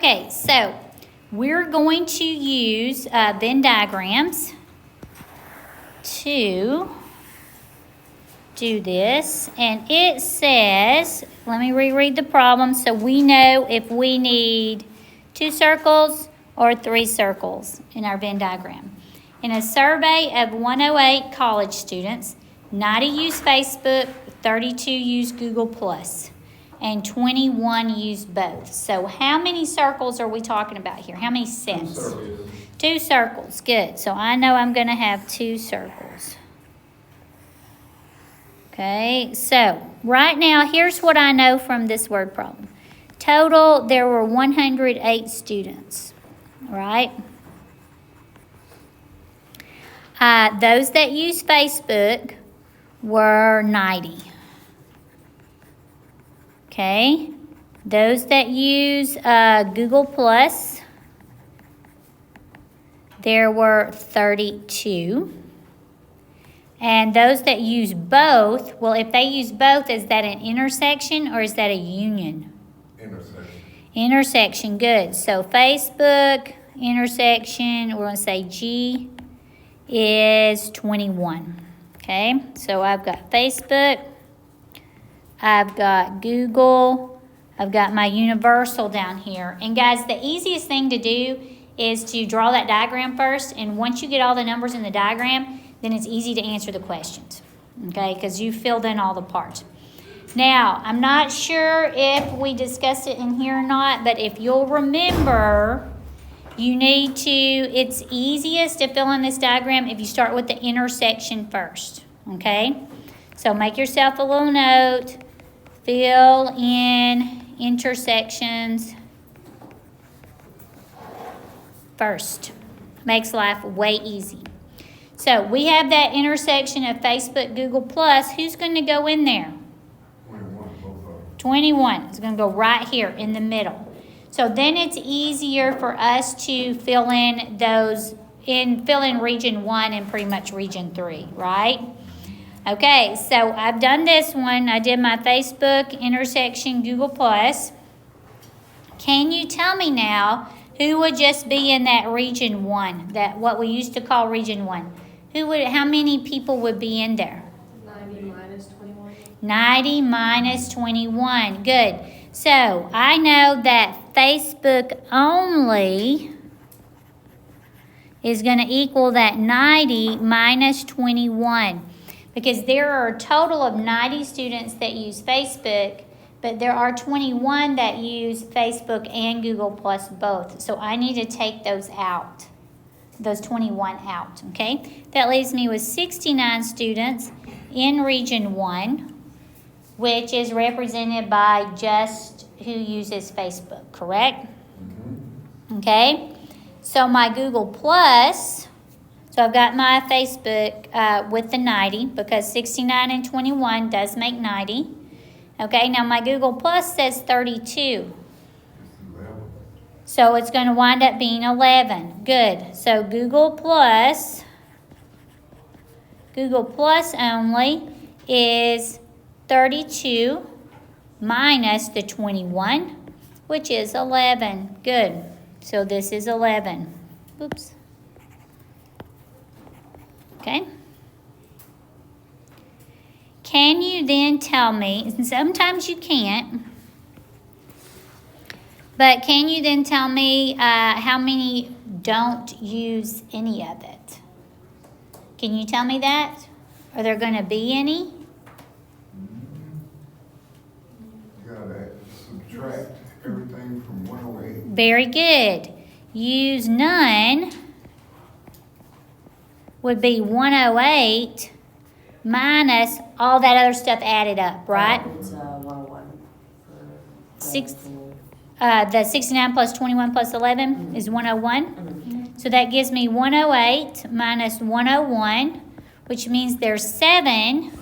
Okay, so we're going to use Venn diagrams to do this. And it says, let me reread the problem so we know if we need 2 circles or 3 circles in our Venn diagram. In a survey of 108 college students, 90 used Facebook, 32 used Google+, and 21 used both. So how many circles are we talking about here? How many sets? 2 circles. Good. So I know I'm going to have 2 circles. Okay, so right now, here's what I know from this word problem. Total, there were 108 students, right? Those that use Facebook were 90. Okay, those that use Google+, there were 32. And those that use both, well, if they use both, is that an intersection or is that a union? Intersection. Intersection, good. So Facebook, intersection, we're going to say G is 21. Okay, so I've got Facebook, I've got Google, I've got my universal down here. And guys, the easiest thing to do is to draw that diagram first. And once you get all the numbers in the diagram, then it's easy to answer the questions, okay, because you filled in all the parts. Now, I'm not sure if we discussed it in here or not, but if you'll remember, you need to, it's easiest to fill in this diagram if you start with the intersection first, okay? So make yourself a little note, fill in intersections first. Makes life way easy. So we have that intersection of Facebook, Google+. Who's going to go in there? 21. It's going to go right here in the middle. So then it's easier for us to fill in region 1 and pretty much region 3, right? Okay, so I've done this one. I did my Facebook, intersection, Google+. Can you tell me now who would just be in that region 1, that what we used to call region 1? How many people would be in there? 90 minus 21. 90 minus 21. Good. So I know that Facebook only is going to equal that 90 minus 21. Because there are a total of 90 students that use Facebook, but there are 21 that use Facebook and Google+ both. So I need to take those out. Those 21 out, okay? That leaves me with 69 students in region 1, which is represented by just who uses Facebook, correct? Mm-hmm. Okay? So my Google+, so I've got my Facebook with the 90 because 69 and 21 does make 90. Okay, now my Google+ says 32. So it's going to wind up being 11. Good. So Google Plus only is 32 minus the 21, which is 11. Good. So this is 11. Oops. Okay. Can you then tell me, and sometimes you can't, but can you then tell me how many don't use any of it? Can you tell me that? Are there going to be any? You gotta subtract everything from 108. Very good. Use none would be 108 minus all that other stuff added up, right? It's 101. The 69 plus 21 plus 11 is 101. So that gives me 108 minus 101, which means there's 7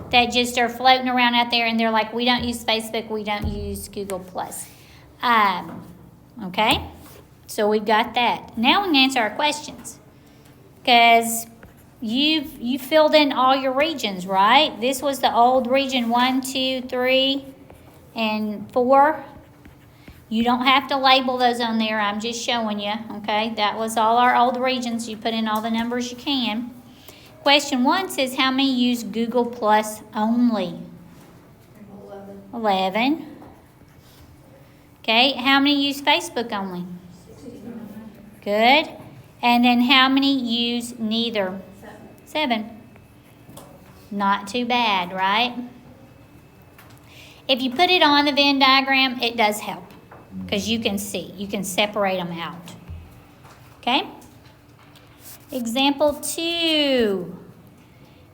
that just are floating around out there, and they're like, we don't use Facebook, we don't use Google+. Okay? So we've got that. Now we can answer our questions. Because you filled in all your regions, right? This was the old region 1, 2, 3, and 4. You don't have to label those on there. I'm just showing you, okay? That was all our old regions. You put in all the numbers you can. Question 1 says, how many use Google Plus only? 11. 11. Okay, how many use Facebook only? 69. Good. And then how many use neither? 7. Not too bad, right? If you put it on the Venn diagram, it does help because you can see. You can separate them out. Okay? Example 2.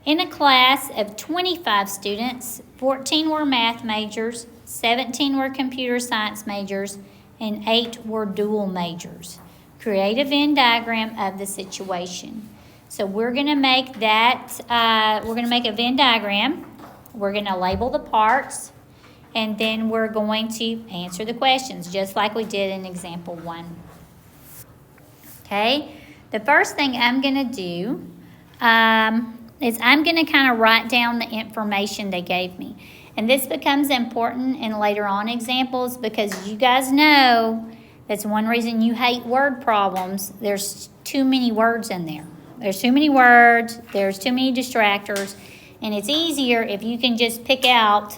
In a class of 25 students, 14 were math majors, 17 were computer science majors, and 8 were dual majors. Create a Venn diagram of the situation. So we're going to make that, we're going to make a Venn diagram. We're going to label the parts, and then we're going to answer the questions, just like we did in example 1. Okay? The first thing I'm going to do is I'm going to kind of write down the information they gave me. And this becomes important in later on examples because you guys know that's one reason you hate word problems. There's too many words in there. There's too many words, there's too many distractors, and it's easier if you can just pick out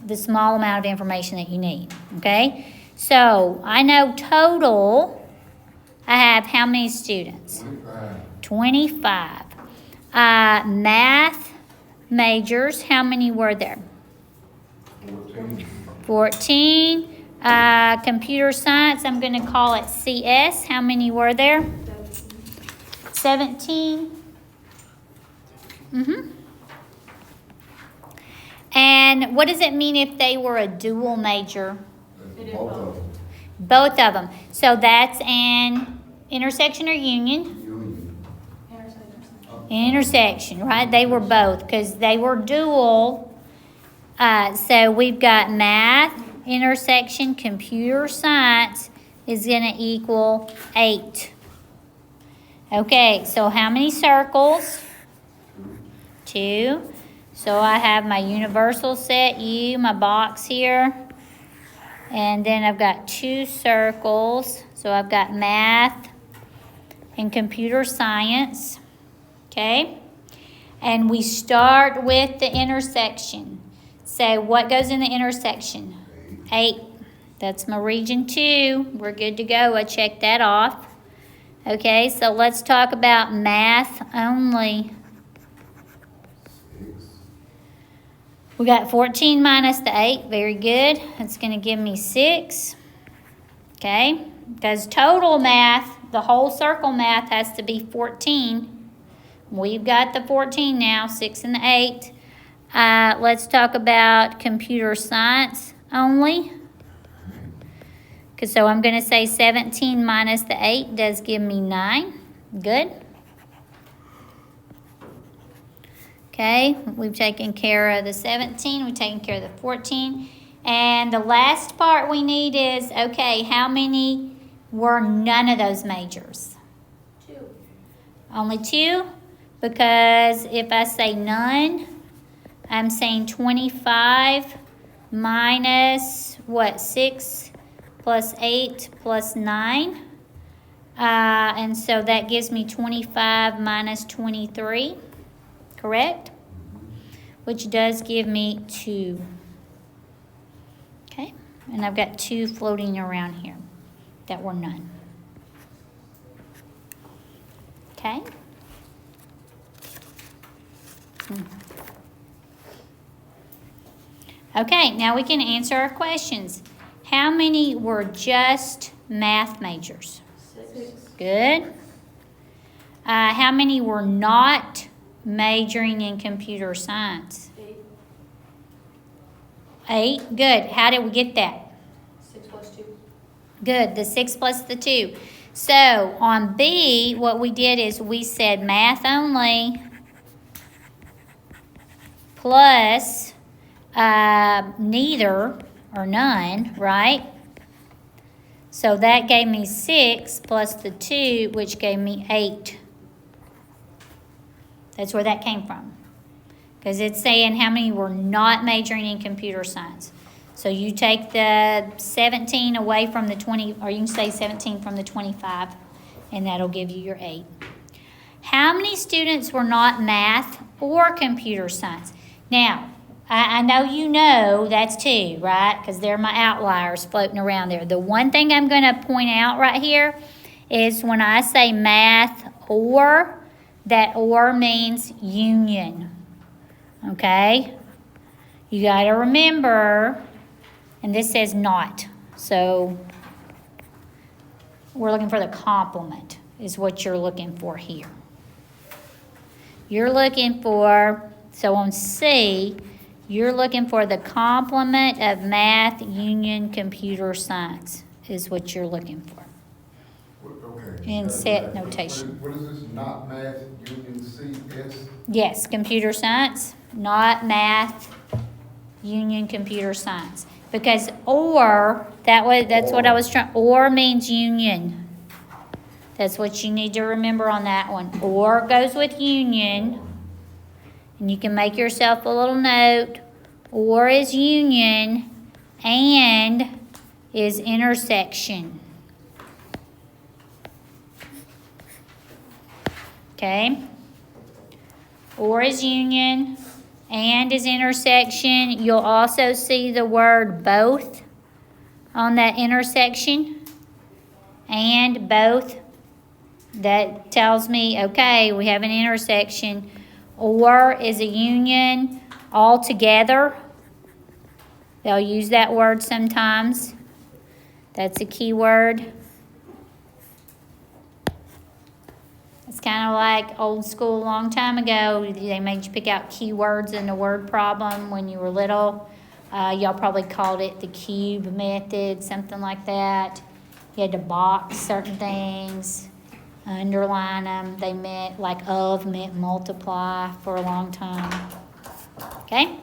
the small amount of information that you need, okay? So, I know total, I have how many students? 25. Math majors, how many were there? 14. Computer science, I'm going to call it CS. How many were there? 17. And what does it mean if they were a dual major? Both of them. Both of them. So that's an intersection or union? Union. Intersection, right? They were both because they were dual. So we've got math, intersection, computer science is going to equal 8. Okay, so how many circles? 2. So I have my universal set U, my box here. And then I've got 2 circles. So I've got math and computer science. Okay? And we start with the intersection. So what goes in the intersection? 8. That's my region 2. We're good to go. I checked that off. Okay, so let's talk about math only. 6. We got 14 minus the 8. Very good. That's going to give me 6. Okay, because total math, the whole circle math has to be 14. We've got the 14 now, 6 and the 8. Let's talk about computer science only. So I'm going to say 17 minus the 8 does give me 9. Good. Okay, we've taken care of the 17. We've taken care of the 14. And the last part we need is, okay, how many were none of those majors? 2. Only 2? Because if I say none, I'm saying 25 minus, what, 6? Plus 8 plus 9. And so that gives me 25 minus 23, correct? Which does give me 2. Okay, and I've got 2 floating around here that were none. Okay. Okay, now we can answer our questions. How many were just math majors? 6. Good. How many were not majoring in computer science? 8. 8. Good. How did we get that? 6 plus 2. Good. The 6 plus the 2. So on B, what we did is we said math only plus neither or none, right? So that gave me 6 plus the 2, which gave me 8. That's where that came from. Because it's saying how many were not majoring in computer science. So you take the 17 away from the 20, or you can say 17 from the 25, and that'll give you your 8. How many students were not math or computer science? Now, I know you know that's 2, right? Because they're my outliers floating around there. The one thing I'm going to point out right here is when I say math or, that or means union. Okay? You got to remember, and this says not. So we're looking for the complement is what you're looking for here. You're looking for, so on C, you're looking for the complement of math, union, computer science is what you're looking for. Okay. In set notation. What is this, not math, union, CS? Yes, computer science, not math, union, computer science. Because or, that's what I was trying, or means union. That's what you need to remember on that one. Or goes with union. And you can make yourself a little note. Or is union and is intersection. Okay? Or is union and is intersection. You'll also see the word both on that intersection. And both. That tells me, okay, we have an intersection. Or is a union all together. They'll use that word sometimes. That's a key word. It's kind of like old school a long time ago. They made you pick out keywords in the word problem when you were little. Y'all probably called it the cube method, something like that. You had to box certain things. Underline them. They meant, like of meant multiply for a long time. Okay?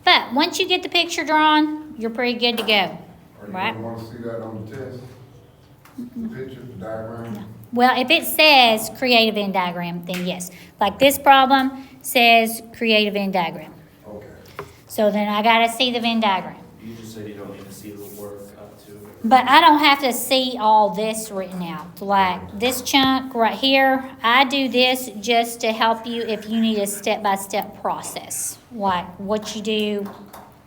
But once you get the picture drawn, you're pretty good to go. Are you Right? gonna wanna see that on the test? The picture, the diagram? Well, if it says create a Venn diagram, then yes. Like this problem says create a Venn diagram. Okay. So then I got to see the Venn diagram. You just said you don't need to see the work up to it. But I don't have to see all this written out. Like this chunk right here, I do this just to help you if you need a step-by-step process. Like what you do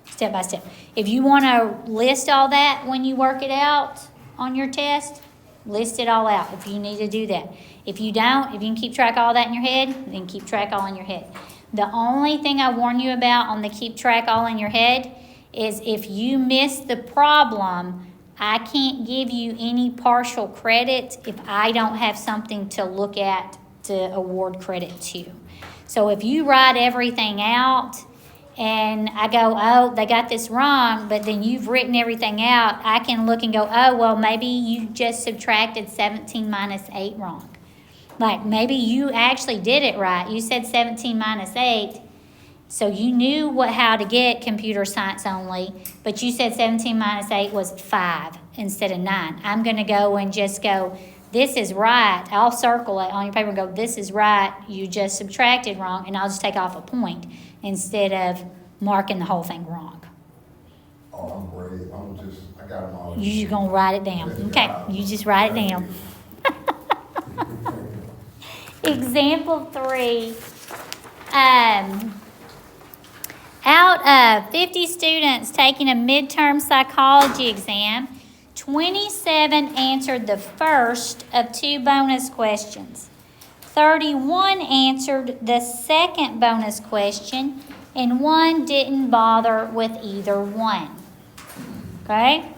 step by step. If you want to list all that when you work it out on your test, list it all out if you need to do that. If you don't, if you can keep track of all that in your head, then keep track all in your head. The only thing I warn you about on the keep track all in your head is if you miss the problem, I can't give you any partial credit if I don't have something to look at to award credit to. So if you write everything out and I go, oh, they got this wrong, but then you've written everything out, I can look and go, oh, well, maybe you just subtracted 17 minus 8 wrong. Like maybe you actually did it right. You said 17 minus 8, so you knew how to get computer science only, but you said 17 minus 8 was 5 instead of 9. I'm going to go and just go, this is right. I'll circle it on your paper and go, this is right. You just subtracted wrong, and I'll just take off a point instead of marking the whole thing wrong. Oh, I'm great. I got them all. You're just going to write it down. Okay, you just write it down. Example 3. Out of 50 students taking a midterm psychology exam, 27 answered the first of 2 bonus questions. 31 answered the second bonus question, and 1 didn't bother with either one. Okay?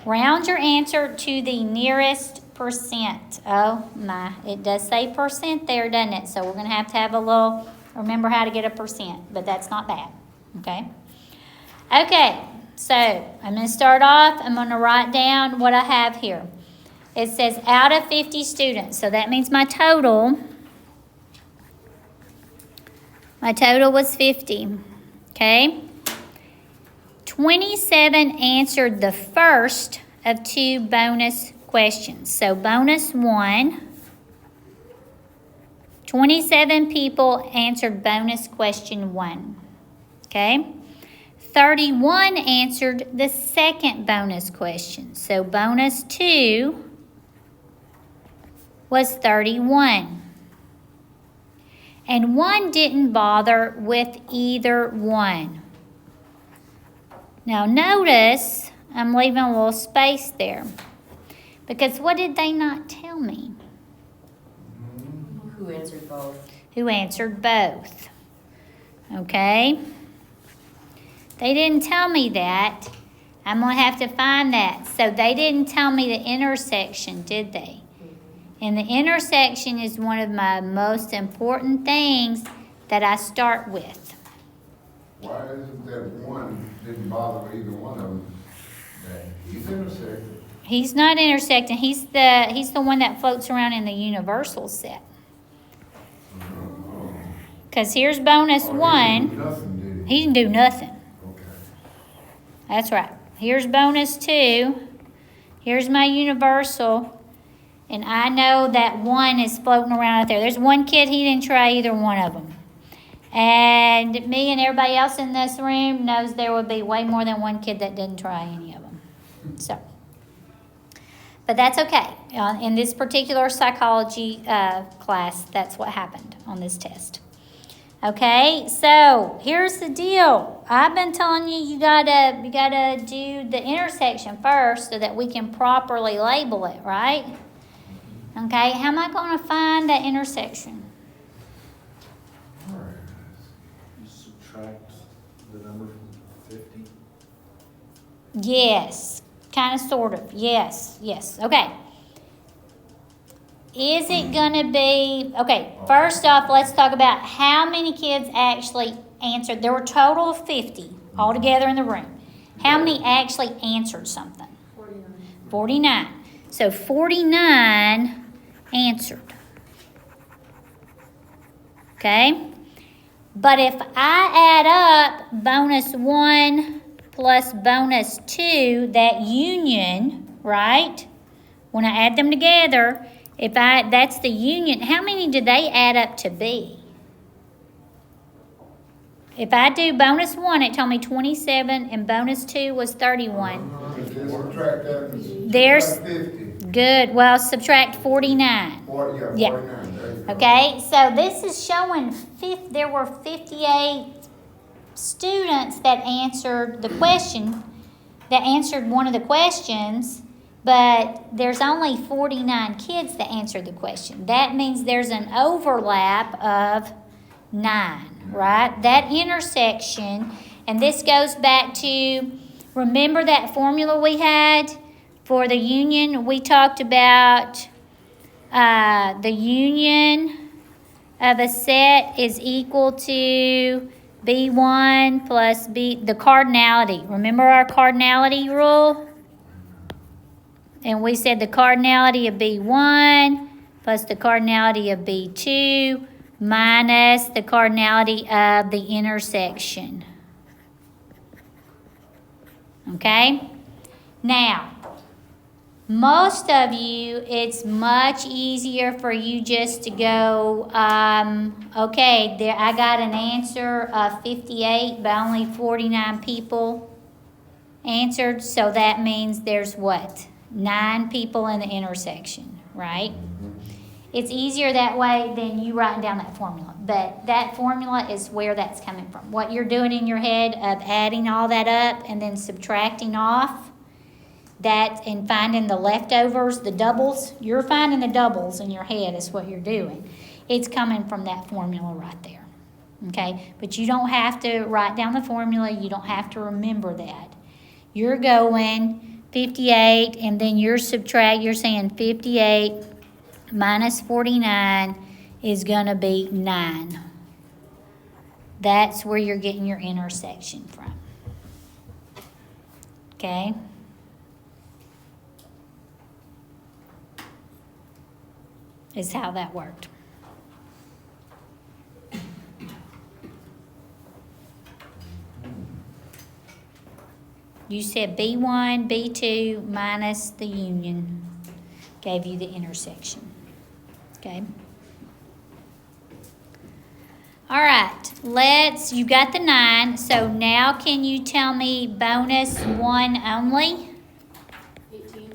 Round your answer to the nearest percent. Oh my, it does say percent there, doesn't it? So we're going to have a little, remember how to get a percent, but that's not bad. Okay? Okay, so I'm going to start off. I'm going to write down what I have here. It says out of 50 students, so that means my total was 50. Okay? 27 answered the first of 2 bonus questions. So bonus 1, 27 people answered bonus question 1. Okay? 31 answered the second bonus question. So bonus 2 was 31. And 1 didn't bother with either one. Now notice I'm leaving a little space there. Because what did they not tell me? Who answered both? Who answered both. Okay? They didn't tell me that. I'm going to have to find that. So they didn't tell me the intersection, did they? And the intersection is one of my most important things that I start with. Why isn't that one didn't bother either one of them? That he's intersected. He's not intersecting. He's the one that floats around in the universal set. Because here's bonus Oh, he 1. didn't do nothing, did he? He didn't do nothing. Okay. That's right. Here's bonus 2. Here's my universal. And I know that 1 is floating around out there. There's one kid, he didn't try either one of them. And me and everybody else in this room knows there would be way more than one kid that didn't try any of them. So, but that's okay. In this particular psychology class, that's what happened on this test. Okay, so here's the deal. I've been telling you, you gotta do the intersection first so that we can properly label it, right? Okay, how am I going to find that intersection? All right. You subtract the number from 50? Yes, kind of, sort of. Yes. Okay. Is it going to be, okay, first off, let's talk about how many kids actually answered. There were a total of 50 altogether in the room. How many actually answered something? 49. 49. So 49 answered. Okay? But if I add up bonus 1 plus bonus 2, that union, right? When I add them together, that's the union. How many did they add up to be? If I do bonus 1, it told me 27, and bonus 2 was 31. Just subtract that. There's- Subtract 50. Good. Well, subtract 49. 40, Yeah. 49. There you go. Okay, so this is showing there were 58 students that answered the question, that answered one of the questions, but there's only 49 kids that answered the question. That means there's an overlap of 9, right? That intersection, and this goes back to, remember that formula we had for the union? We talked about the union of a set is equal to B1 plus B, the cardinality. Remember our cardinality rule? And we said the cardinality of B1 plus the cardinality of B2 minus the cardinality of the intersection. Okay? Now, most of you, it's much easier for you just to go, okay, there, I got an answer of 58, but only 49 people answered, so that means there's what? 9 people in the intersection, right? It's easier that way than you writing down that formula, but that formula is where that's coming from. What you're doing in your head of adding all that up and then subtracting off, that and finding the leftovers, the doubles, you're finding the doubles in your head is what you're doing. It's coming from that formula right there, okay? But you don't have to write down the formula. You don't have to remember that. You're going 58, and then you're saying 58 minus 49 is going to be 9. That's where you're getting your intersection from, okay? Is how that worked. You said B1, B2 minus the union gave you the intersection. Okay? All right, you got the 9, so now can you tell me bonus 1 only? 18.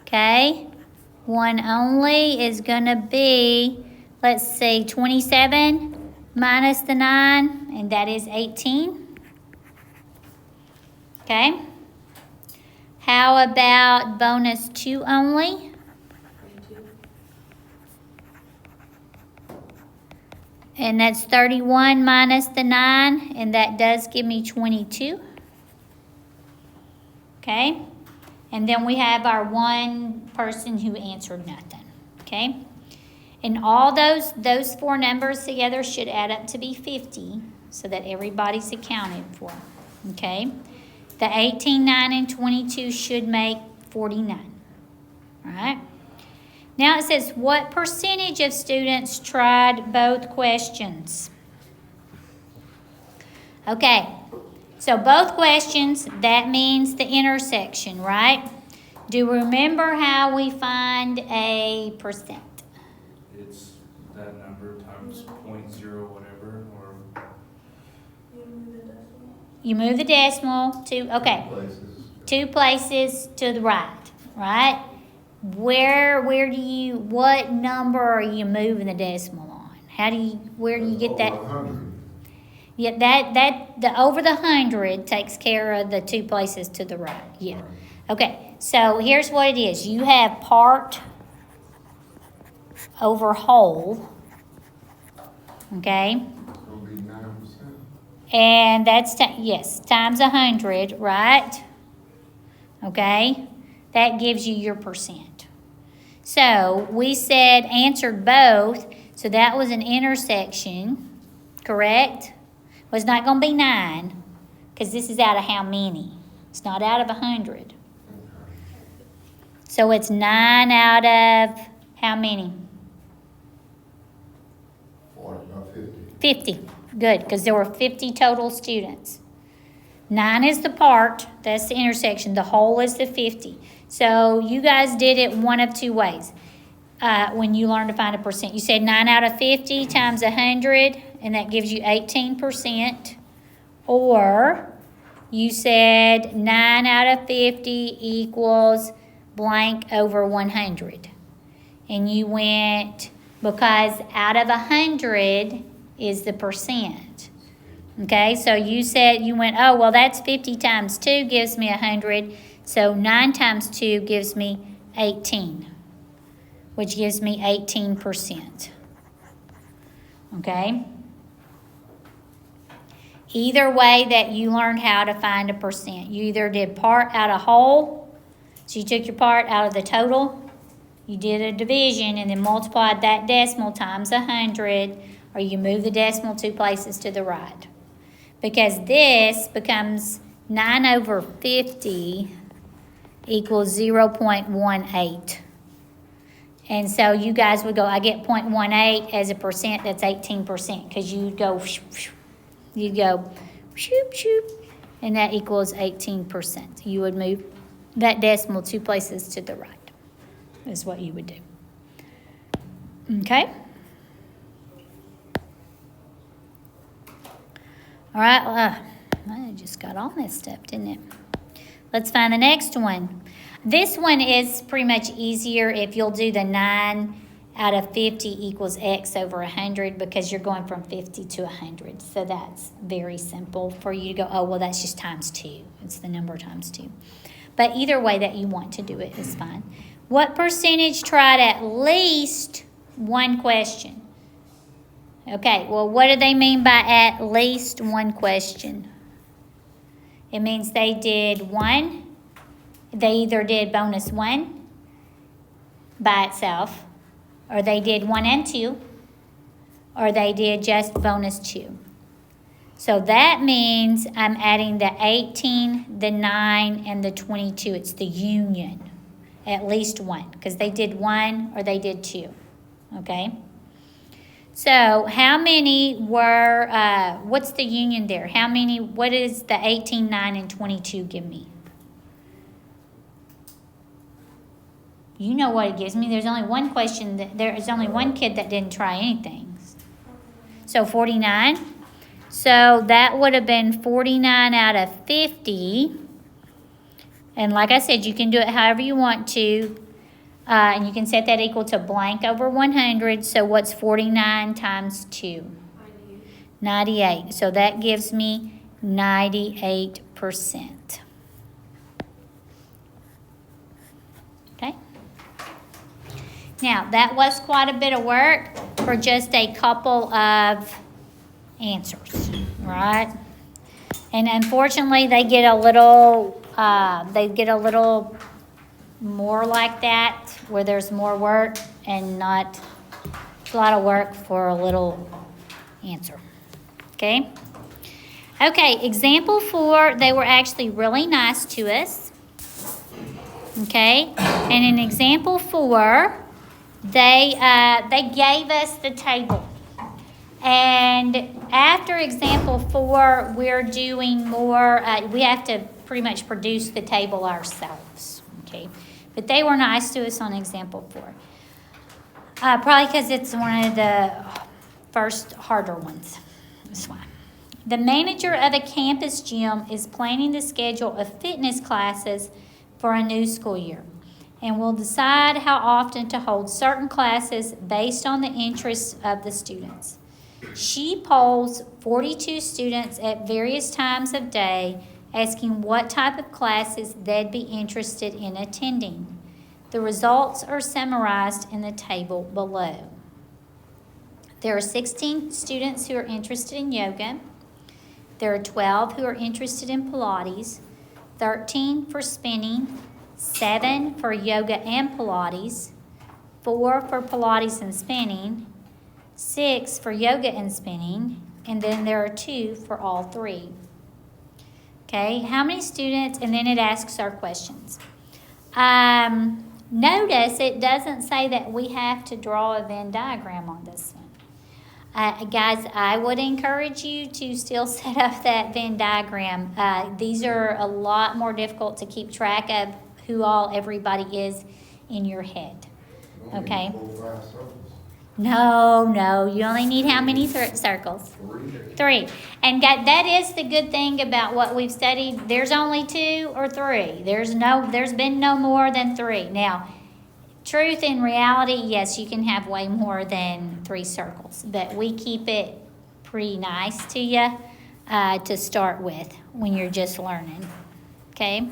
Okay, 1 only is gonna be, let's see, 27 minus the 9, and that is 18. Okay. How about bonus 2 only? 22. And that's 31 minus the 9, and that does give me 22. Okay? And then we have our one person who answered nothing. Okay? And all those 4 numbers together should add up to be 50, so that everybody's accounted for. Okay? The 18, 9, and 22 should make 49. All right? Now it says, what percentage of students tried both questions? Okay, so both questions, that means the intersection, right? Do you remember how we find a percent? It's that number times 0.0 whatever, or You move the decimal. You move the decimal to, okay, Places. 2 places to the right? What number are you moving the decimal on? Where do you get that? Over 100. Yeah, the over the 100 takes care of the 2 places to the right. Yeah. Okay, so here's what it is. You have part over whole. Okay, It's gonna be 9%. and that's times 100, right? Okay, that gives you your percent. So we said answered both, so that was an intersection, correct? Was not going to be 9, because this is out of how many? It's not out of 100. So it's 9 out of how many? 40, about 50. 50. Good, because there were 50 total students. 9 is the part, that's the intersection. The whole is the 50. So you guys did it one of 2 ways when you learned to find a percent. You said 9 out of 50 times 100, and that gives you 18%. Or you said 9 out of 50 equals blank over 100. And you went, because out of 100 is the percent. Okay, so you went, oh, well, that's 50 times 2 gives me 100. So 9 times 2 gives me 18, which gives me 18%. Okay? Either way that you learned how to find a percent. You either did part out of whole, so you took your part out of the total, you did a division and then multiplied that decimal times 100, or you move the decimal 2 places to the right. Because this becomes 9 over 50 equals 0.18. And so you guys would go, I get 0.18 as a percent, that's 18%, because you'd go, shoop, shoop, and that equals 18%. You would move that decimal 2 places to the right, is what you would do. Okay? All right, I just got all messed up, didn't it? Let's find the next one. This one is pretty much easier if you'll do the 9 out of 50 equals x over 100, because you're going from 50 to 100. So that's very simple for you to go, oh, well, that's just times 2. It's the number times 2. But either way that you want to do it is fine. What percentage tried at least one question? Okay, well, what do they mean by at least one question? It means they did 1. They either did bonus 1 by itself, or they did 1 and 2, or they did just bonus 2. So that means I'm adding the 18, the 9, and the 22. It's the union, at least 1, because they did 1 or they did 2, okay? So how many were, what's the union there? What is the 18, 9, and 22 give me? You know what it gives me. There's only one question, there's only one kid that didn't try anything. So 49. So that would have been 49 out of 50. And like I said, you can do it however you want to. And you can set that equal to blank over 100. So what's 49 times 2? 98. So that gives me 98%. Okay. Now, that was quite a bit of work for just a couple of answers, right? And unfortunately, they get a little more like that, where there's more work and not a lot of work for a little answer. Okay? Okay, example 4, they were actually really nice to us. Okay? And in example 4, they gave us the table. And after example 4, we're doing more, we have to pretty much produce the table ourselves. Okay? But they were nice to us on example 4. Probably because it's one of the first harder ones. That's why. The manager of a campus gym is planning the schedule of fitness classes for a new school year and will decide how often to hold certain classes based on the interests of the students. She polls 42 students at various times of day, asking what type of classes they'd be interested in attending. The results are summarized in the table below. There are 16 students who are interested in yoga. There are 12 who are interested in Pilates, 13 for spinning, 7 for yoga and Pilates, 4 for Pilates and spinning, 6 for yoga and spinning, and then there are 2 for all 3. Okay, how many students? And then it asks our questions. Notice it doesn't say that we have to draw a Venn diagram on this one. Guys, I would encourage you to still set up that Venn diagram. These are a lot more difficult to keep track of who all everybody is in your head. Okay? 4 or 5 circles. No, you only need how many circles? 3. And that is the good thing about what we've studied. There's only 2 or 3. There's been no more than 3. Now, truth and reality, yes, you can have way more than 3 circles, but we keep it pretty nice to you to start with when you're just learning. Okay?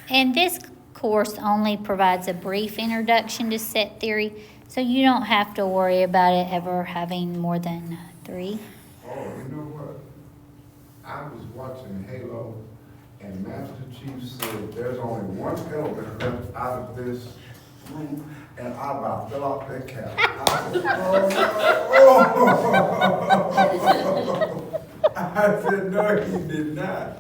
And this course only provides a brief introduction to set theory, so you don't have to worry about it ever having more than 3. Oh, you know what? I was watching Halo, and Master Chief said there's only one element left out of this group, and I about fell off that couch. I said, oh. I said, no, he did not.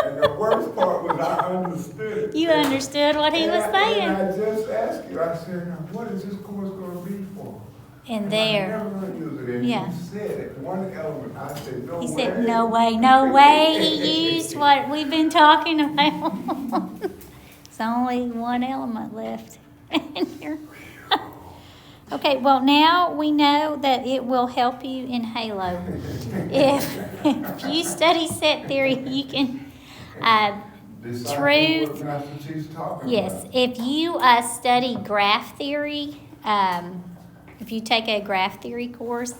And the worst part was I understood. You understood what he was saying. And I just asked you, I said, now, what is this course going to be for? And I there. never going to use it. And Yeah. you said it, one element. I said, no way. He said, no way. He used what we've been talking about. It's only one element left in here. Okay, well, now we know that it will help you in Halo. If you study set theory, you can, Decipher truth. what Master Chief's talking Yes, about. if you study graph theory, if you take a graph theory course,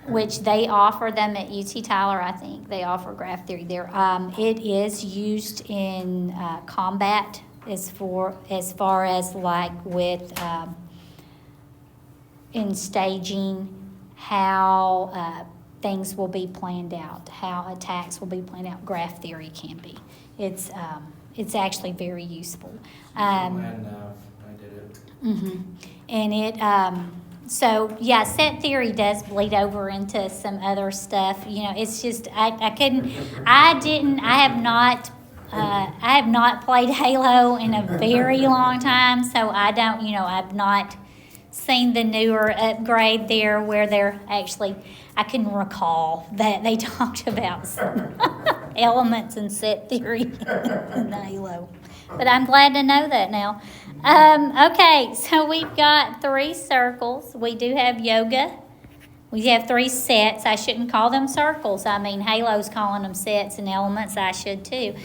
which they offer them at UT Tyler, I think they offer graph theory there. It is used in combat as far as like with in staging how things will be planned out, how attacks will be planned out. Graph theory can be. It's actually very useful. And I did it. Mm-hmm. And it, so yeah, set theory does bleed over into some other stuff. You know, it's just, I have not played Halo in a very long time, so I don't, I've not seen the newer upgrade there where they're actually, I can recall that they talked about some elements and set theory in Halo. But I'm glad to know that now. Okay, so we've got 3 circles. We do have yoga. We have 3 sets. I shouldn't call them circles. I mean, Halo's calling them sets and elements. I should too.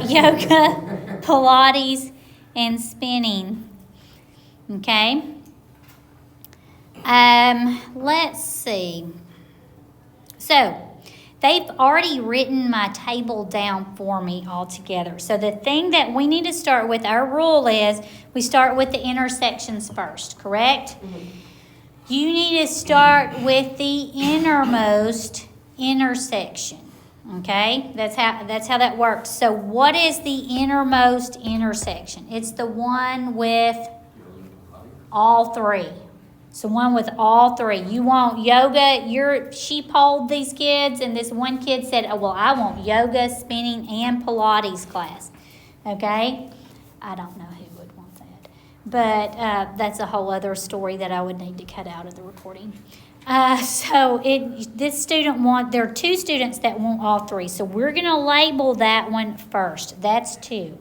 Yoga, Pilates, and spinning. Okay. Let's see. So, they've already written my table down for me altogether. So the thing that we need to start with, our rule is we start with the intersections first, correct? You need to start with the innermost intersection, okay? That's how that works. So what is the innermost intersection? It's the one with all 3. It's the one with all 3. You want yoga, she polled these kids, and this one kid said, oh, well, I want yoga, spinning, and Pilates class. Okay? I don't know who would want that. But that's a whole other story that I would need to cut out of the recording. There are 2 students that want all 3. So we're going to label that one first. That's 2.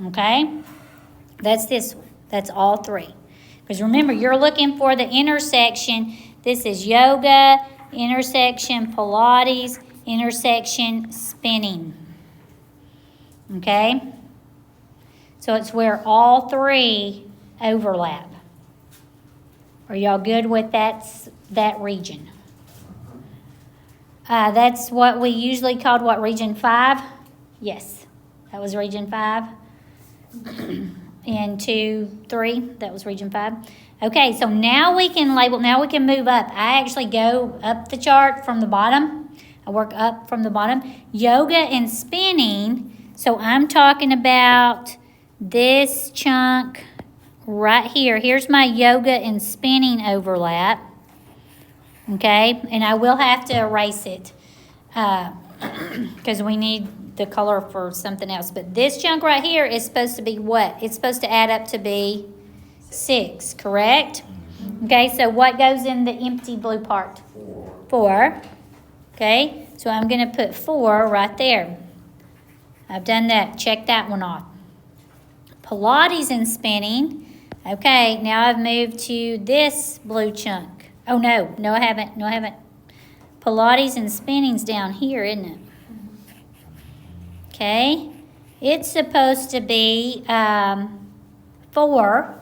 Okay? That's this one. That's all 3. Because remember, you're looking for the intersection. This is yoga, intersection Pilates, intersection spinning. Okay? So it's where all 3 overlap. Are y'all good with that region? That's what we usually called region 5? Yes, that was region 5. And 2, 3, that was region 5. Okay, so now we can label, now we can move up. I actually go up the chart from the bottom. I work up from the bottom. Yoga and spinning, so I'm talking about this chunk right here. Here's my yoga and spinning overlap. Okay, and I will have to erase it because we need the color for something else. But this chunk right here is supposed to be what? It's supposed to add up to be 6, correct? Okay, so what goes in the empty blue part? 4. Okay, so I'm going to put 4 right there. I've done that. Check that one off. Pilates and spinning. Okay, now I've moved to this blue chunk. Oh, no, I haven't. Pilates and spinning's down here, isn't it? Okay, it's supposed to be 4.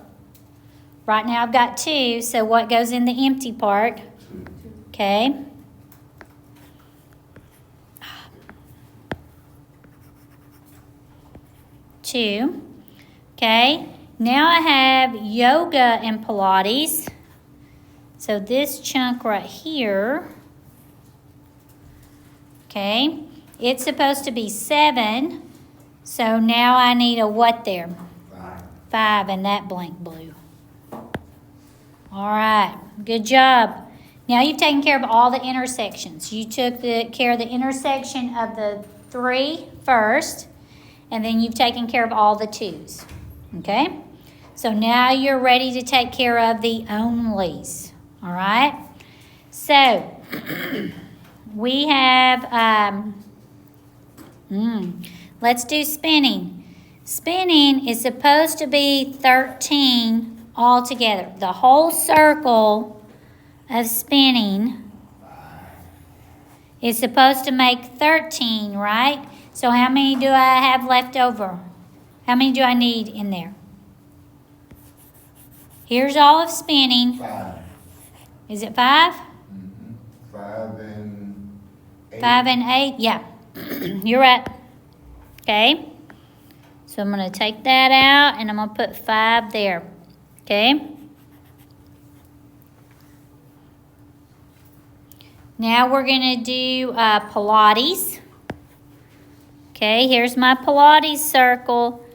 Right now I've got 2, so what goes in the empty part? Okay. Two. Okay, now I have yoga and Pilates. So this chunk right here, okay, it's supposed to be 7. So now I need a what there? 5 in that blank blue. All right, good job. Now you've taken care of all the intersections. You took care of the intersection of the 3 first, and then you've taken care of all the 2s. Okay? So now you're ready to take care of the onlys. All right? So we have, let's do spinning. Spinning is supposed to be 13 altogether. The whole circle of spinning is supposed to make 13, right? So how many do I have left over? How many do I need in there? Here's all of spinning. 5. Is it 5? 5 and 8. 5 and 8? Yeah. You're right. Okay. So I'm going to take that out and I'm going to put 5 there. Okay. Now we're going to do Pilates. Okay, here's my Pilates circle.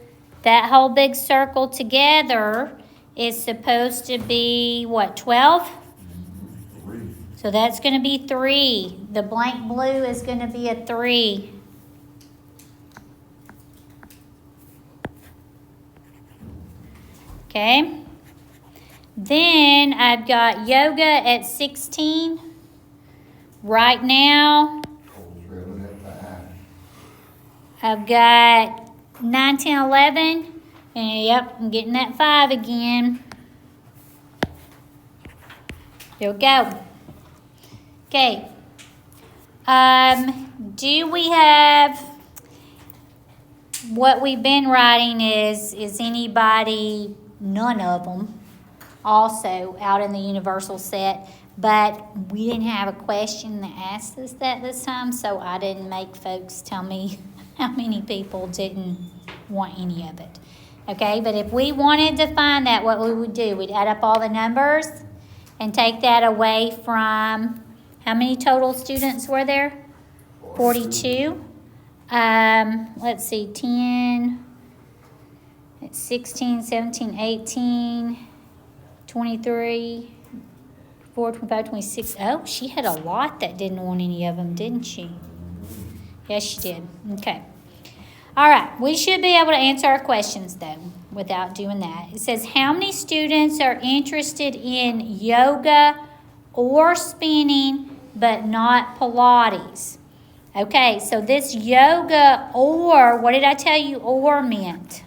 That whole big circle together is supposed to be, what, 12? 3. So that's going to be 3. The blank blue is going to be a 3. Okay. Then I've got yoga at 16. Right now, I've got 9, 10, 11. And yep, I'm getting that 5 again. There we go. Okay. Do we have, what we've been writing is anybody, none of them, also out in the universal set, but we didn't have a question that asked us that this time, so I didn't make folks tell me how many people didn't want any of it. Okay, but if we wanted to find that, what we would do, we'd add up all the numbers and take that away from, how many total students were there? 42. Let's see, 10, it's 16, 17, 18, 23, 24, 25, 26. Oh, she had a lot that didn't want any of them, didn't she? Yes, she did. Okay. All right, we should be able to answer our questions, though, without doing that. It says, how many students are interested in yoga or spinning, but not Pilates? Okay, so this yoga or, what did I tell you or meant?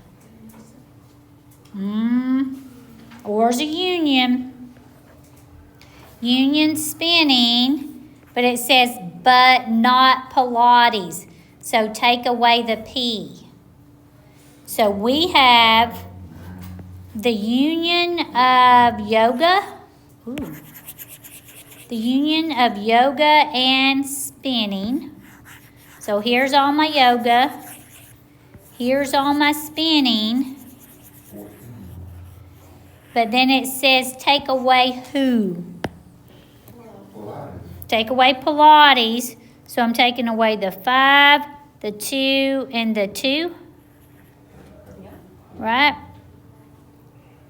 Or's a union. Union spinning, but it says, but not Pilates. So take away the P. So we have the union of yoga. Ooh. The union of yoga and spinning. So here's all my yoga. Here's all my spinning. But then it says take away who? Pilates. Take away Pilates. So I'm taking away the 5, the 2, and the 2. Right?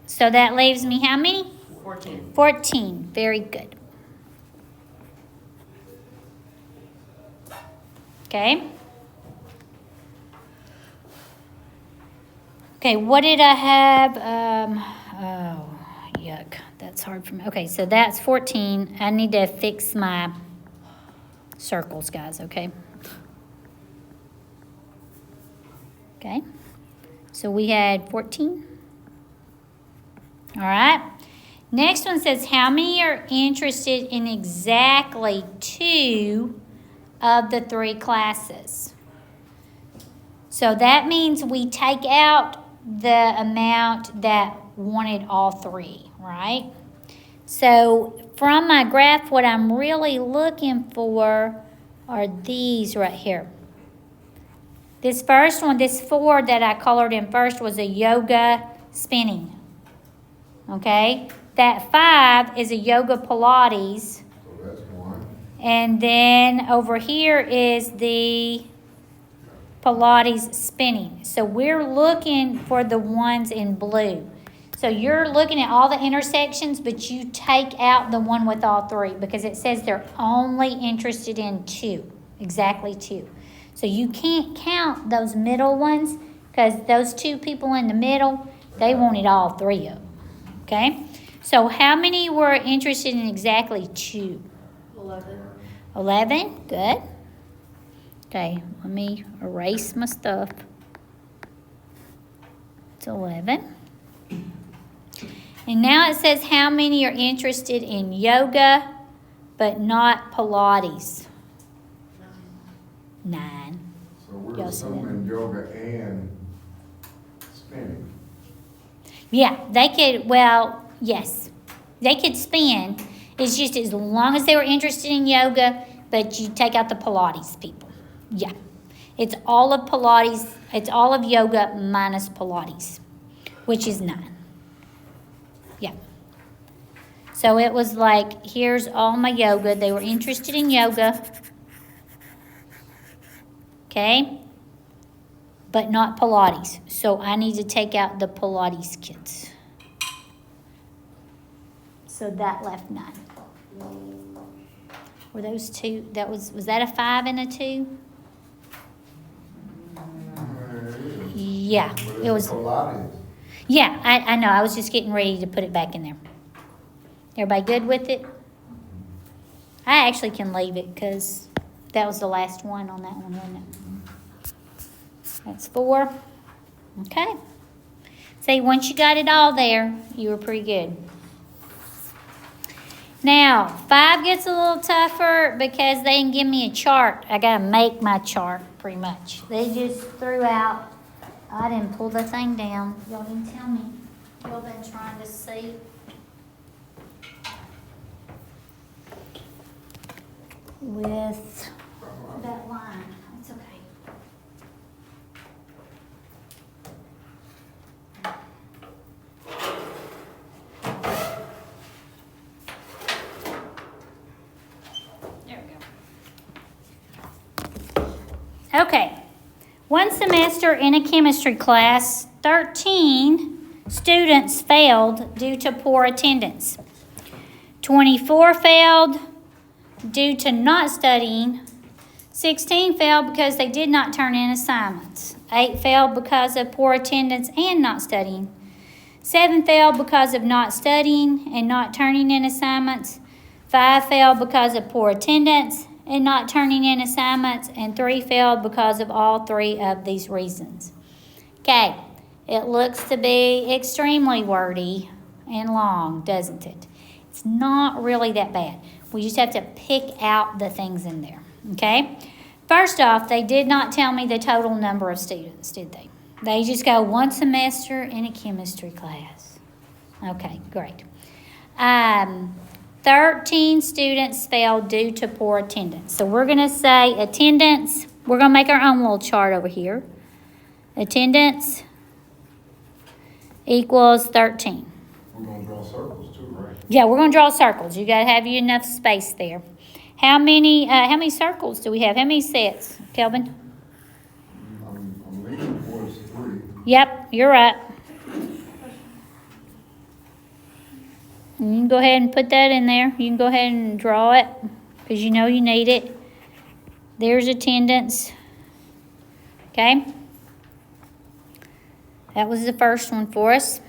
So that leaves me how many? 14. 14. Very good. Okay. Okay, what did I have? Oh, yuck. That's hard for me. Okay, so that's 14. I need to fix my circles, guys, okay? Okay. So we had 14. All right. Next one says, how many are interested in exactly 2 of the 3 classes? So that means we take out the amount that wanted all 3, right? So from my graph, what I'm really looking for are these right here. This first one, this 4 that I colored in first was a yoga spinning. Okay? That 5 is a yoga Pilates. So that's 1. And then over here is the Pilates spinning. So we're looking for the ones in blue. So you're looking at all the intersections, but you take out the one with all 3 because it says they're only interested in 2, exactly 2. So you can't count those middle ones because those 2 people in the middle, they wanted all 3 of them. Okay? So how many were interested in exactly 2? 11. 11? Good. Okay, let me erase my stuff. It's 11. And now it says how many are interested in yoga but not Pilates? 9. So we're Y'all see that? assuming yoga and spinning. Yeah, they could, well, yes. They could spin. It's just as long as they were interested in yoga, but you take out the Pilates people. Yeah. It's all of Pilates, it's all of yoga minus Pilates, which is 9. Yeah. So it was like, here's all my yoga. They were interested in yoga. Okay? But not Pilates. So I need to take out the Pilates kids. So that left 9. Were those 2? Was that a 5 and a 2? Yeah, But it was. it's Pilates. Yeah, I know. I was just getting ready to put it back in there. Everybody good with it? I actually can leave it because that was the last one on that one, wasn't it? That's 4. Okay. See, once you got it all there, you were pretty good. Now, 5 gets a little tougher because they didn't give me a chart. I got to make my chart, pretty much. They just threw out, I didn't pull the thing down. Y'all didn't tell me. Y'all been trying to see. With that line. It's okay. There we go. Okay. One semester in a chemistry class, 13 students failed due to poor attendance. 24 failed due to not studying. 16 failed because they did not turn in assignments. 8 failed because of poor attendance and not studying. 7 failed because of not studying and not turning in assignments. 5 failed because of poor attendance and not turning in assignments. And 3 failed because of all 3 of these reasons. Okay, it looks to be extremely wordy and long, doesn't it? It's not really that bad. We just have to pick out the things in there, okay? First off, they did not tell me the total number of students, did they? They just go one semester in a chemistry class. Okay, great. 13 students failed due to poor attendance. So we're going to say attendance. We're going to make our own little chart over here. Attendance equals 13. We're gonna draw circles too, right? Yeah, we're going to draw circles. You got to have you enough space there. How many circles do we have? How many sets, Kelvin? I'm leaning towards 3. Yep, you're right. You can go ahead and put that in there. You can go ahead and draw it because you know you need it. There's attendance. Okay. That was the first one for us.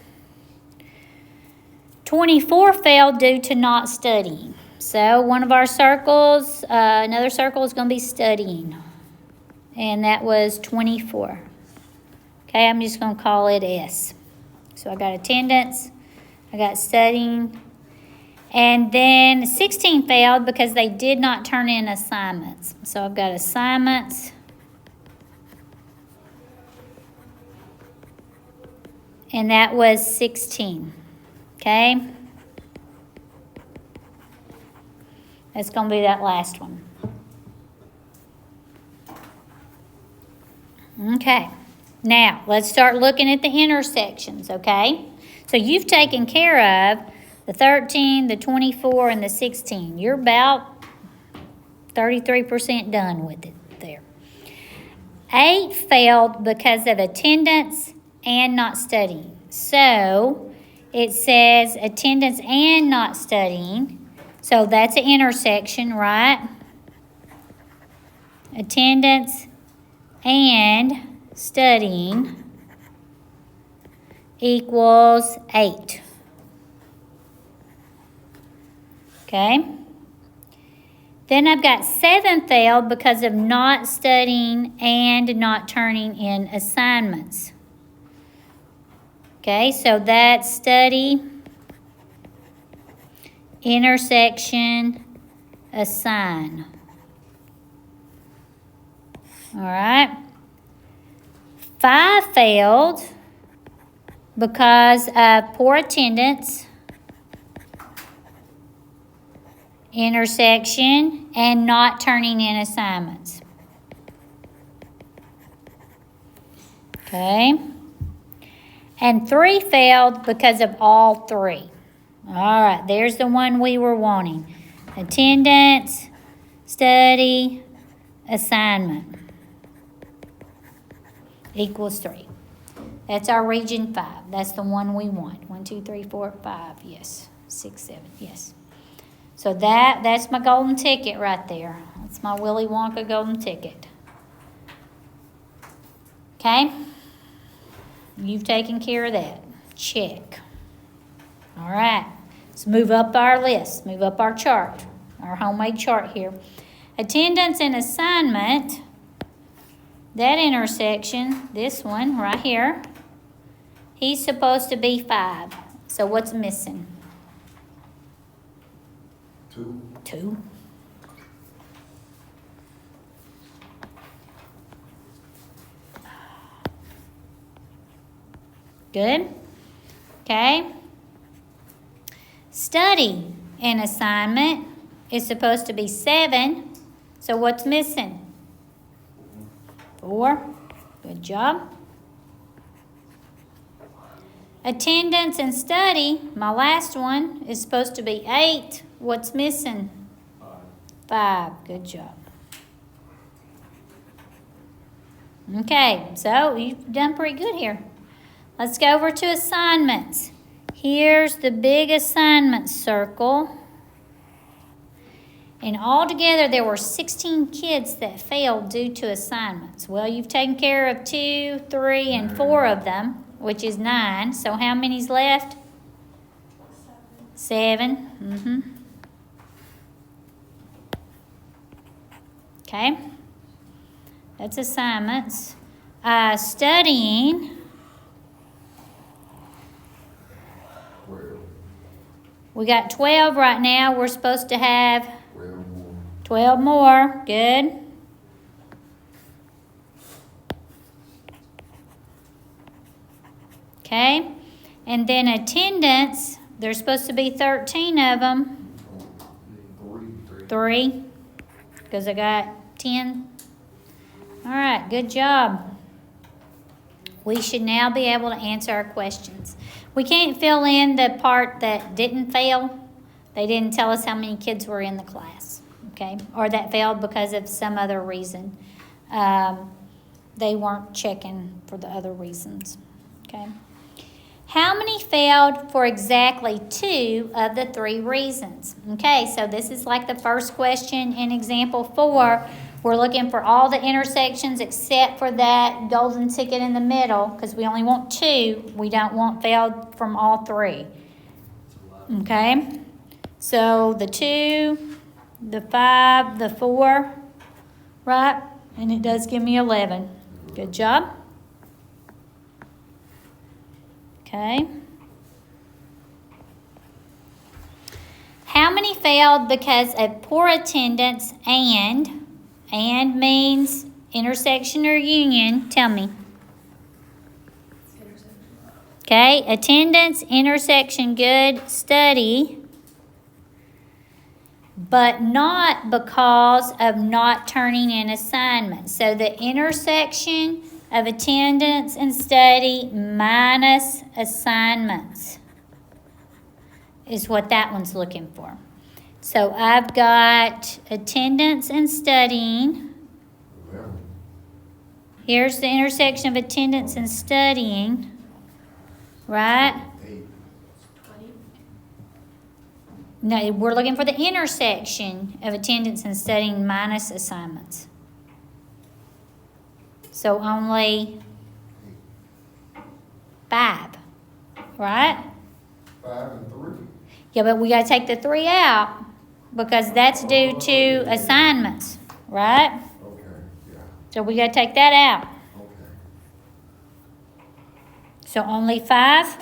24 failed due to not studying. So one of our circles, another circle is going to be studying. And that was 24. Okay, I'm just going to call it S. So I got attendance, I got studying, and then 16 failed because they did not turn in assignments. So I've got assignments, and that was 16. Okay? That's going to be that last one. Okay. Now, let's start looking at the intersections, okay? So you've taken care of the 13, the 24, and the 16. You're about 33% done with it there. 8 failed because of attendance and not studying. So it says attendance and not studying. So that's an intersection, right? Attendance and studying equals 8. Okay? Then I've got 7 failed because of not studying and not turning in assignments. Okay, so that's study, intersection, assign. All right. 5 failed because of poor attendance, intersection, and not turning in assignments. Okay. And 3 failed because of all 3. All right, there's the one we were wanting. Attendance, study, assignment. Equals 3. That's our region 5. That's the one we want. 1, 2, 3, 4, 5. Yes. 6, 7. Yes. So that's my golden ticket right there. That's my Willy Wonka golden ticket. Okay? You've taken care of that. Check. All right. Let's move up our list. Move up our chart. Our homemade chart here. Attendance and assignment. That intersection, this one right here, He's supposed to be 5. So what's missing? 2. 2. Good. Okay. Study an assignment is supposed to be 7. So what's missing? 4. Good job. Attendance and study, my last one, is supposed to be 8. What's missing? 5. Good job. Okay, so you've done pretty good here. Let's go over to assignments. Here's the big assignment circle. And altogether, there were 16 kids that failed due to assignments. Well, you've taken care of 2, 3, and 4 of them, which is 9. So how many's left? 7. Okay. That's assignments. Studying. 12. We got 12 right now. We're supposed to have 12 more. 12 more. Good. Okay. And then attendance, there's supposed to be 13 of them. 3. Because I got 10. All right, good job. We should now be able to answer our questions. We can't fill in the part that didn't fail. They didn't tell us how many kids were in the class, okay? Or that failed because of some other reason. They weren't checking for the other reasons, okay? How many failed for exactly 2 of the 3 reasons? Okay, so this is like the first question in example 4. We're looking for all the intersections except for that golden ticket in the middle because we only want 2. We don't want failed from all 3. Okay, so the 2, the 5, the 4, right? And it does give me 11. Good job. Okay. How many failed because of poor attendance and means intersection or union? Tell me. Intersection. Okay, attendance, intersection, good, study, but not because of not turning in assignments. So the intersection of attendance and study minus assignments is what that one's looking for. So I've got attendance and studying. 11. Here's the intersection of attendance and studying, right? 8. 20. No, we're looking for the intersection of attendance and studying minus assignments. So only 5, right? 5 and 3. Yeah, but we got to take the 3 out because that's due to assignments, right? Okay, yeah, So we got to take that out. okay. So only 5?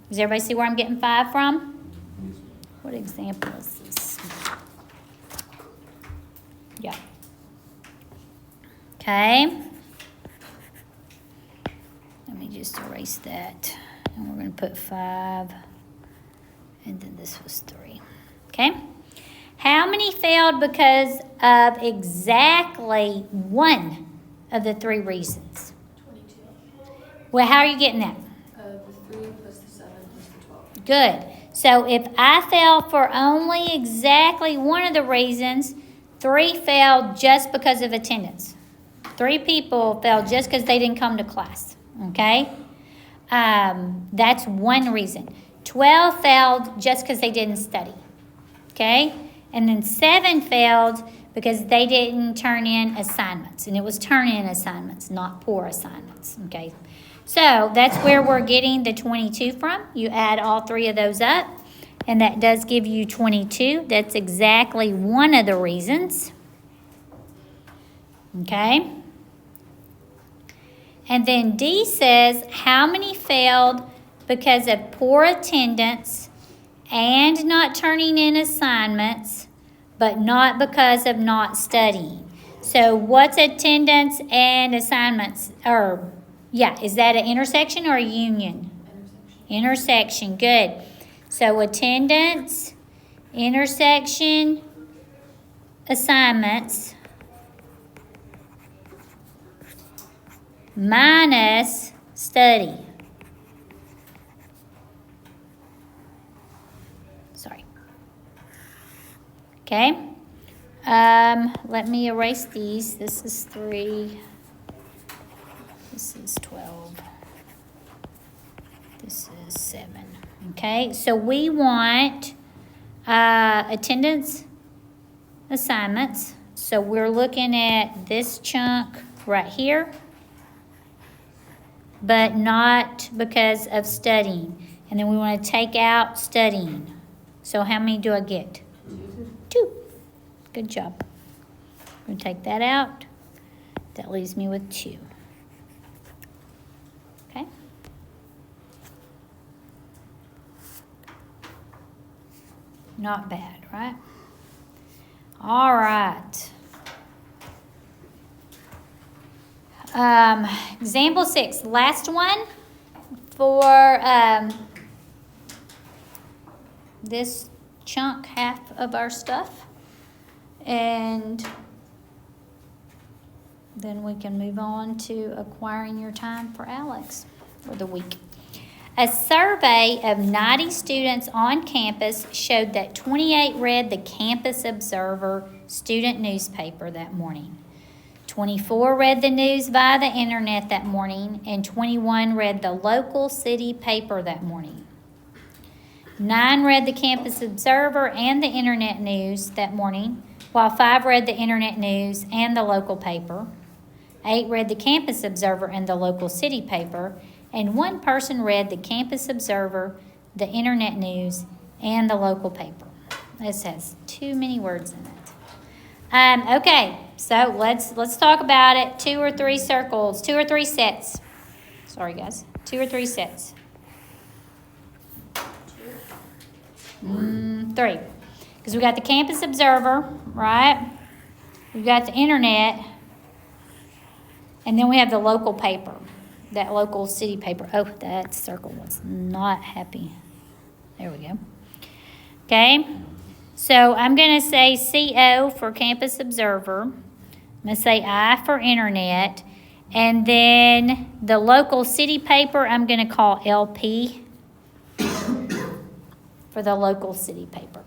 Does everybody see where I'm getting 5 from? What example is this? Yeah. Okay. Let me just erase that. And we're going to put 5. And then this was 3. Okay. How many failed because of exactly 1 of the 3 reasons? 22. Well, how are you getting that? The 3 plus the 7 plus the 12. Good. So if I failed for only exactly 1 of the reasons, 3 failed just because of attendance. 3 people failed just because they didn't come to class. Okay? That's 1 reason. 12 failed just because they didn't study. Okay? And then 7 failed because they didn't turn in assignments. And it was turn in assignments, not poor assignments. Okay? So that's where we're getting the 22 from. You add all 3 of those up, and that does give you 22. That's exactly 1 of the reasons. Okay? And then D says, how many failed because of poor attendance and not turning in assignments, but not because of not studying? So what's attendance and assignments? Is that an intersection or a union? Intersection, good. So attendance, intersection, assignments, minus study. Sorry. Okay. Let me erase these. This is 3. This is 12. This is 7. Okay, so we want attendance assignments. So we're looking at this chunk right here, but not because of studying. And then we want to take out studying. So how many do I get? 2. Good job. I'm going to take that out. That leaves me with 2. Okay. Not bad, right? All right. Example 6, last one for this chunk, half of our stuff. And then we can move on to acquiring your time for Alex for the week. A survey of 90 students on campus showed that 28 read the Campus Observer student newspaper that morning. 24 read the news via the internet that morning, and 21 read the local city paper that morning. 9 read the Campus Observer and the internet news that morning, while 5 read the internet news and the local paper. 8 read the Campus Observer and the local city paper, and 1 person read the Campus Observer, the internet news, and the local paper. This has too many words in it. Okay, so let's talk about it. 2 or 3 circles, 2 or 3 sets. Sorry, guys. 2 or 3 sets. 3. Because we got the Campus Observer, right? We've got the internet. And then we have the local paper, that local city paper. Oh, that circle was not happy. There we go. Okay. So I'm going to say CO for Campus Observer. I'm going to say I for internet. And then the local city paper, I'm going to call LP for the local city paper.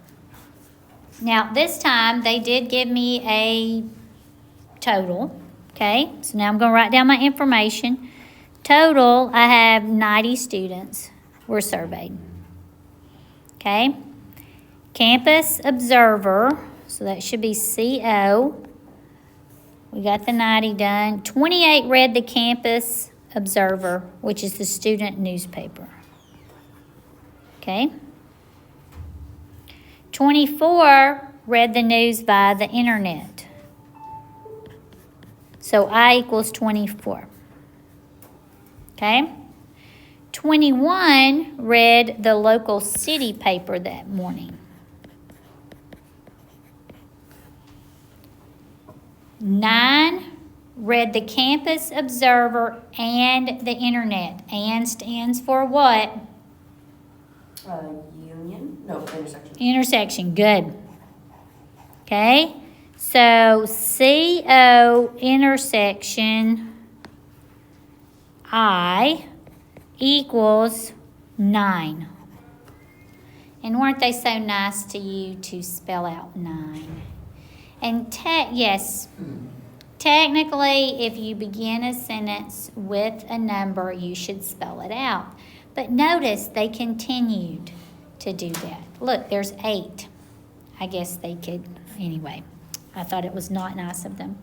Now, this time they did give me a total. Okay, so now I'm going to write down my information. Total, I have 90 students were surveyed. Okay. Campus Observer, so that should be CO. We got the 90 done. 28 read the Campus Observer, which is the student newspaper. Okay. 24 read the news via the internet. So I equals 24. Okay. 21 read the local city paper that morning. 9 read the Campus Observer and the internet. And stands for what? Union? No, intersection. Intersection, good. Okay, so CO intersection I equals 9. And weren't they so nice to you to spell out 9? And yes, technically, if you begin a sentence with a number, you should spell it out. But notice they continued to do that. Look, there's 8. I guess they could, anyway. I thought it was not nice of them.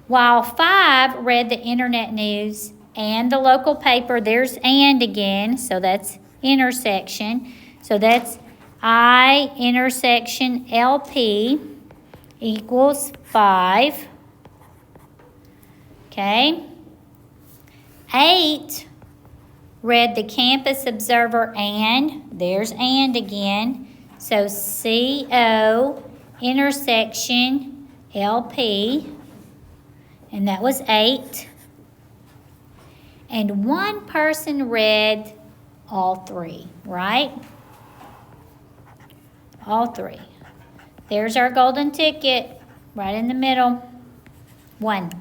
While 5 read the internet news and the local paper, there's and again, so that's intersection. So that's I intersection LP equals 5. Okay. 8 read the Campus Observer and, there's and again, so CO intersection LP, and that was 8. And one person read all 3, right? All 3. There's our golden ticket, right in the middle. 1.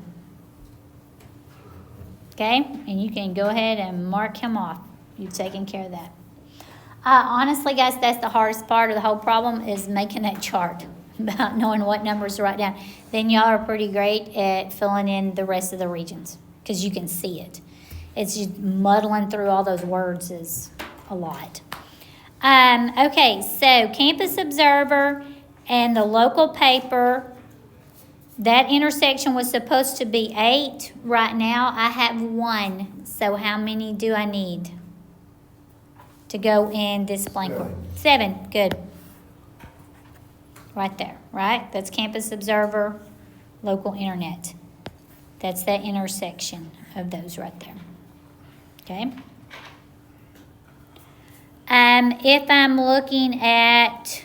Okay, and you can go ahead and mark him off. You've taken care of that. Honestly, guys, that's the hardest part of the whole problem is making that chart about knowing what numbers to write down. Then y'all are pretty great at filling in the rest of the regions because you can see it. It's just muddling through all those words is a lot. Okay, so Campus Observer and the local paper, that intersection was supposed to be 8. Right now, I have 1. So how many do I need to go in this blank word? 7. Good. Right there, right? That's Campus Observer, local internet. That's that intersection of those right there. Okay? If I'm looking at,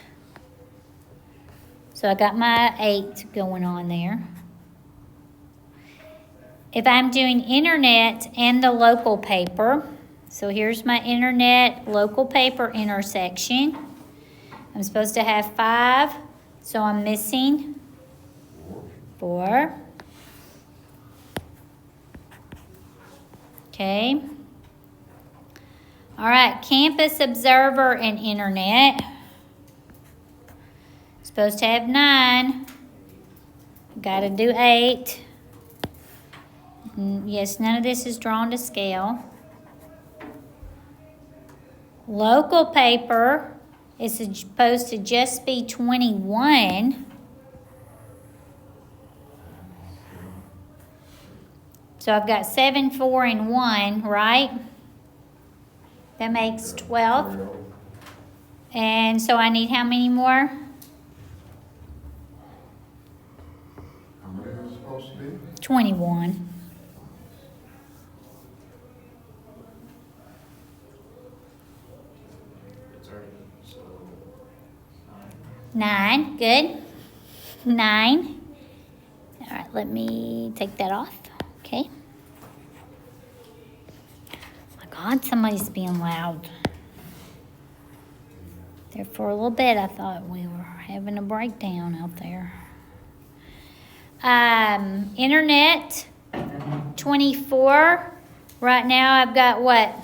so I got my 8 going on there. If I'm doing internet and the local paper, so here's my internet local paper intersection. I'm supposed to have 5, so I'm missing 4. Okay. All right, Campus Observer and internet. Supposed to have 9. Got to do 8. Yes, none of this is drawn to scale. Local paper is supposed to just be 21. So I've got 7, 4, and 1, right? That makes 12. And so I need how many more? How many is it supposed to be? 21. It's already, so, 9, 9. good. 9. All right, let me take that off. Okay. Oh my God, somebody's being loud. There for a little bit, I thought we were having a breakdown out there. Internet, 24. Right now I've got what?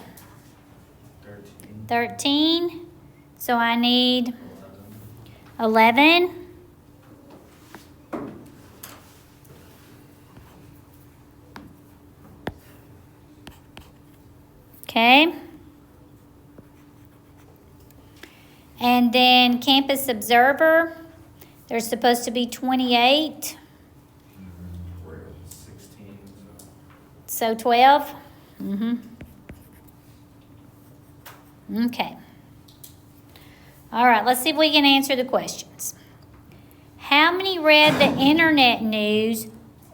13. 13. So I need 11. 11. Okay. And then Campus Observer, there's supposed to be 28. 16. So 12. Okay. All right, let's see if we can answer the questions. How many read the internet news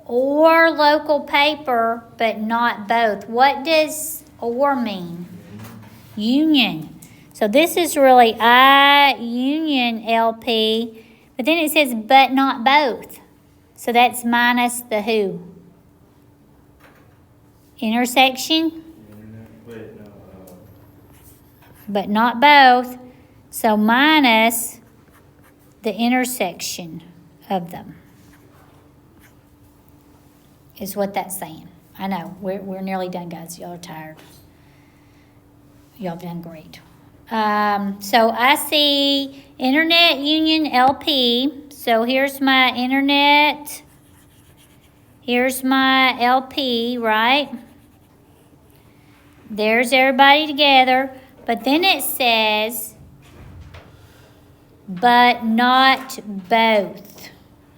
or local paper, but not both? What does or mean? Union. So this is really I union LP, but then it says but not both. So that's minus the who? Intersection, Internet. Wait, no. but not both. So minus the intersection of them is what that's saying. I know, we're nearly done, guys. Y'all are tired. Y'all have done great. So I see Internet Union LP. So here's my Internet. Here's my LP, right? There's everybody together. But then it says, but not both.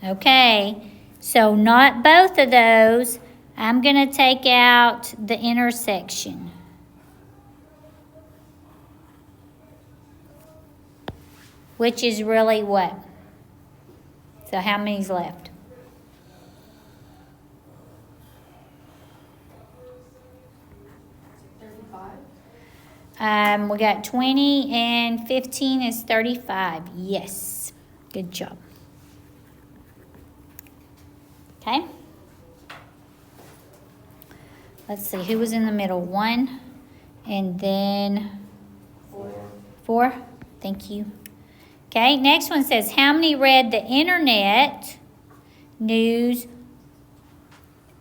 Okay, so not both of those. I'm going to take out the intersection. Which is really what? So how many's left? We got 20 and 15 is 35. Yes. Good job. Okay. Let's see, who was in the middle? 1 and then 4. Thank you. Okay, next one says, how many read the internet news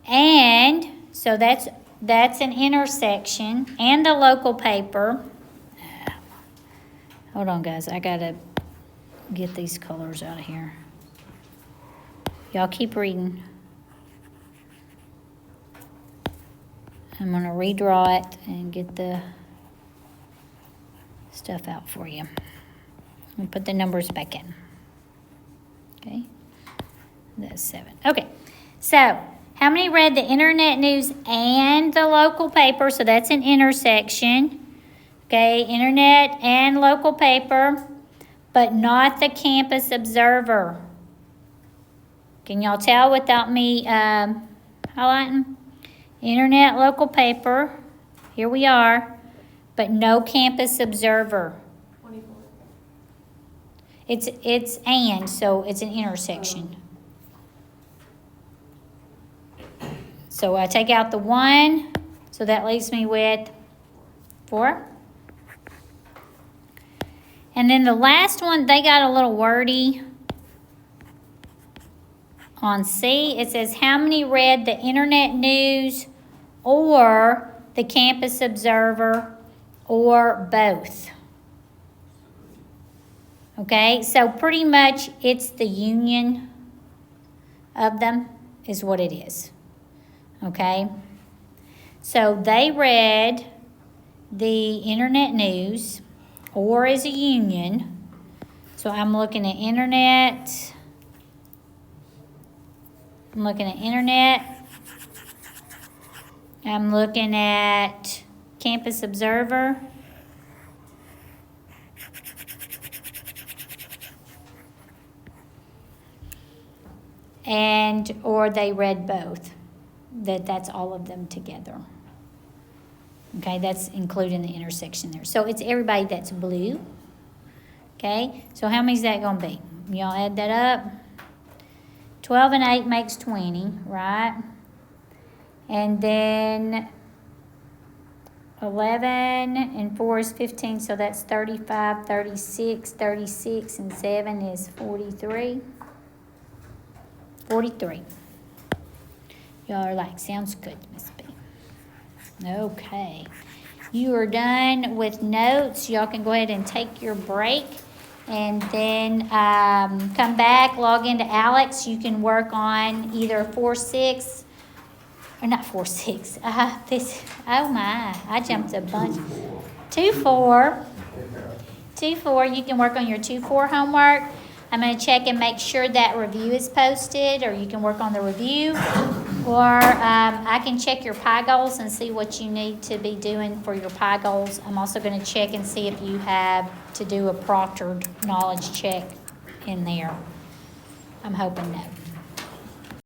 and, so that's an intersection, and the local paper. Hold on, guys. I got to get these colors out of here. Y'all keep reading. I'm going to redraw it and get the stuff out for you. And put the numbers back in. Okay. That's 7. Okay. So, how many read the internet news and the local paper? So that's an intersection. Okay, internet and local paper, but not the Campus Observer. Can y'all tell without me highlighting? Internet, local paper. Here we are, but no Campus Observer. 24. It's and, so it's an intersection. So I take out the 1, so that leaves me with 4. And then the last one, they got a little wordy. On C, it says, how many read the internet news or the Campus Observer or both? Okay, so pretty much it's the union of them is what it is. Okay, so they read the internet news or as a union. So I'm looking at internet. I'm looking at internet. I'm looking at Campus Observer. And, or they read both. That's all of them together. Okay, that's including the intersection there. So it's everybody that's blue. Okay, so how many is that going to be? Y'all add that up. 12 and 8 makes 20, right? And then 11 and 4 is 15, so that's 35, 36, 36, and 7 is 43. 43. Y'all are like, sounds good, Miss B. Okay. You are done with notes. Y'all can go ahead and take your break. And then come back, log into Alex. You can work on either 4-6, or not 4-6. Oh my, I jumped a bunch. 2-4. 2-4, you can work on your 2-4 homework. I'm going to check and make sure that review is posted, or you can work on the review. Or I can check your PI goals and see what you need to be doing for your PI goals. I'm also going to check and see if you have to do a proctored knowledge check in there. I'm hoping no.